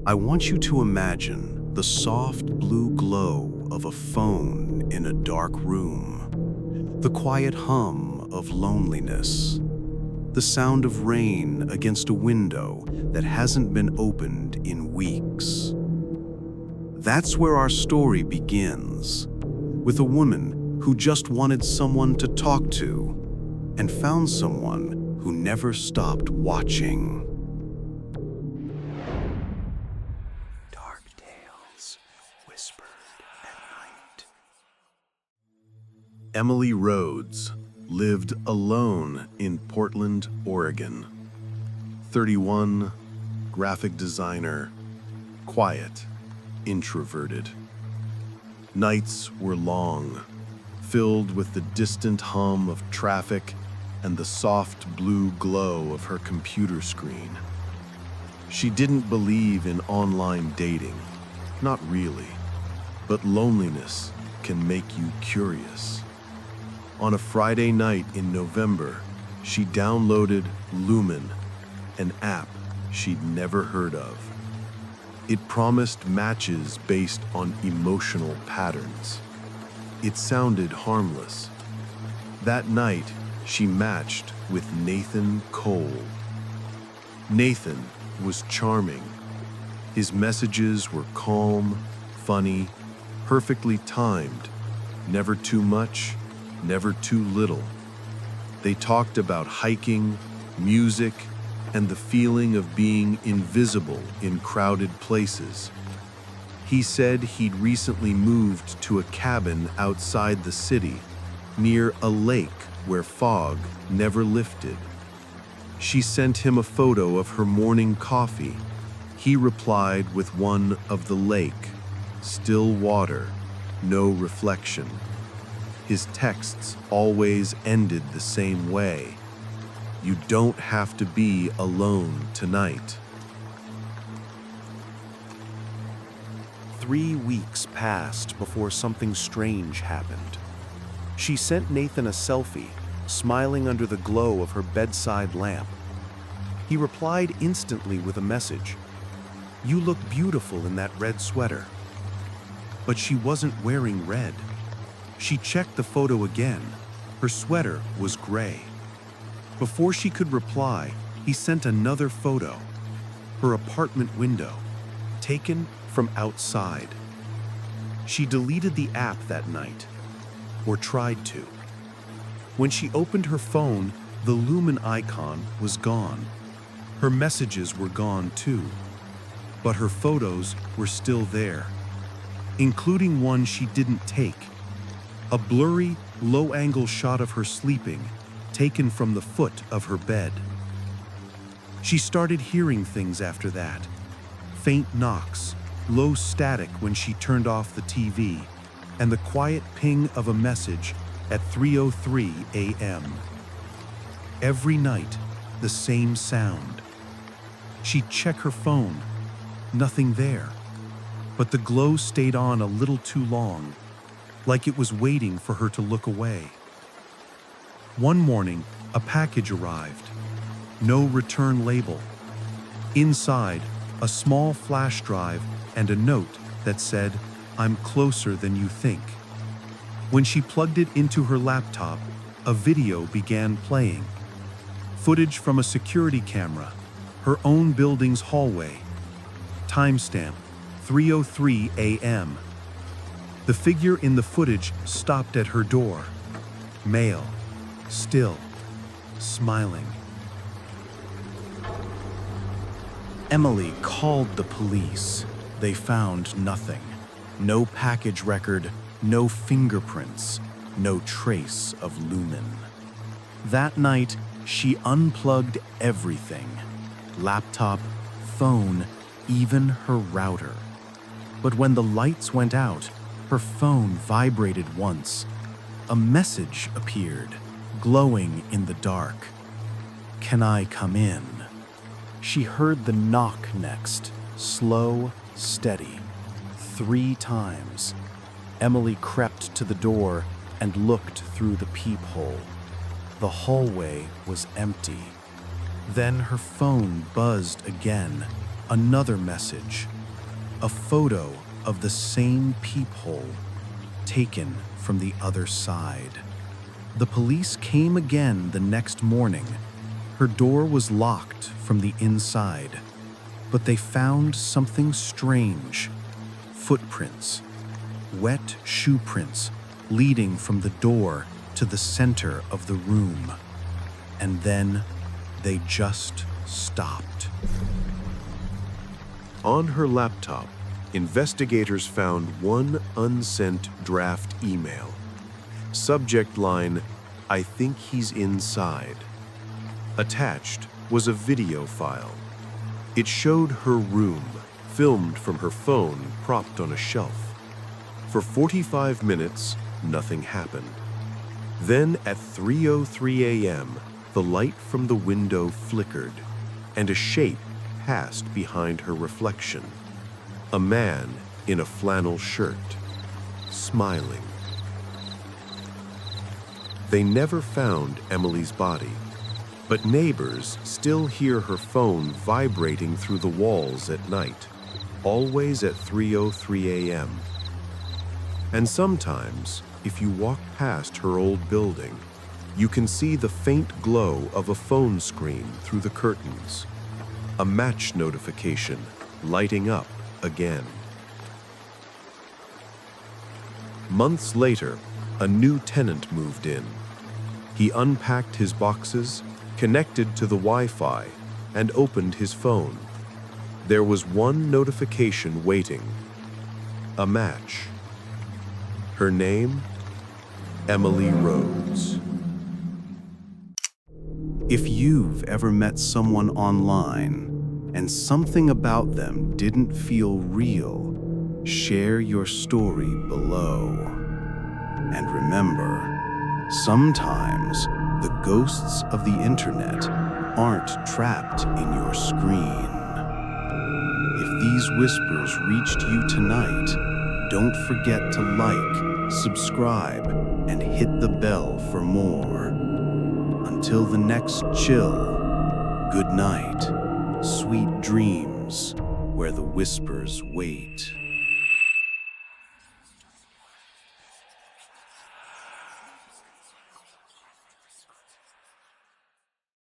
I want you to imagine the soft blue glow of a phone in a dark room, the quiet hum of loneliness, the sound of rain against a window that hasn't been opened in weeks. That's where our story begins, with a woman who just wanted someone to talk to and found someone who never stopped watching. Dark tales whispered at night. Emily Rhodes lived alone in Portland, Oregon. 31, graphic designer, quiet, introverted. Nights were long, filled with the distant hum of traffic and the soft blue glow of her computer screen. She didn't believe in online dating, not really, but loneliness can make you curious. On a Friday night in November, she downloaded Lumen, an app she'd never heard of. It promised matches based on emotional patterns. It sounded harmless. That night, she matched with Nathan Cole. Nathan was charming. His messages were calm, funny, perfectly timed, never too much, never too little. They talked about hiking, music, and the feeling of being invisible in crowded places. He said he'd recently moved to a cabin outside the city, near a lake where fog never lifted. She sent him a photo of her morning coffee. He replied with one of the lake, still water, no reflection. His texts always ended the same way. You don't have to be alone tonight. 3 weeks passed before something strange happened. She sent Nathan a selfie, smiling under the glow of her bedside lamp. He replied instantly with a message. "You look beautiful in that red sweater." But she wasn't wearing red. She checked the photo again. Her sweater was gray. Before she could reply, he sent another photo. Her apartment window, taken from outside. She deleted the app that night, or tried to. When she opened her phone, the Lumen icon was gone. Her messages were gone too, but her photos were still there, including one she didn't take. A blurry, low-angle shot of her sleeping, taken from the foot of her bed. She started hearing things after that. Faint knocks, low static when she turned off the TV, and the quiet ping of a message at 3:03 a.m. Every night, the same sound. She'd check her phone, nothing there, but the glow stayed on a little too long, like it was waiting for her to look away. One morning, a package arrived. No return label. Inside, a small flash drive and a note that said, "I'm closer than you think." When she plugged it into her laptop, a video began playing. Footage from a security camera, her own building's hallway. Timestamp, 3:03 a.m. The figure in the footage stopped at her door. Male, still, smiling. Emily called the police. They found nothing. No package record, no fingerprints, no trace of Lumen. That night, she unplugged everything. Laptop, phone, even her router. But when the lights went out, her phone vibrated once. A message appeared, glowing in the dark. "Can I come in?" She heard the knock next, slow, steady. 3 times. Emily crept to the door and looked through the peephole. The hallway was empty. Then her phone buzzed again. Another message, a photo of the same peephole taken from the other side. The police came again the next morning. Her door was locked from the inside, but they found something strange. Footprints, wet shoe prints leading from the door to the center of the room. And then they just stopped. On her laptop, investigators found one unsent draft email. Subject line, "I think he's inside." Attached was a video file. It showed her room, filmed from her phone propped on a shelf. For 45 minutes, nothing happened. Then at 3:03 a.m., the light from the window flickered, and a shape passed behind her reflection. A man in a flannel shirt, smiling. They never found Emily's body, but neighbors still hear her phone vibrating through the walls at night, always at 3:03 a.m. And sometimes, if you walk past her old building, you can see the faint glow of a phone screen through the curtains, a match notification lighting up again. Months later, a new tenant moved in. He unpacked his boxes, connected to the Wi-Fi, and opened his phone. There was one notification waiting. A match. Her name? Emily Rhodes. If you've ever met someone online and something about them didn't feel real, share your story below. And remember, sometimes the ghosts of the internet aren't trapped in your screen. If these whispers reached you tonight, don't forget to like, subscribe, and hit the bell for more. Until the next chill, good night, sweet dreams where the whispers wait.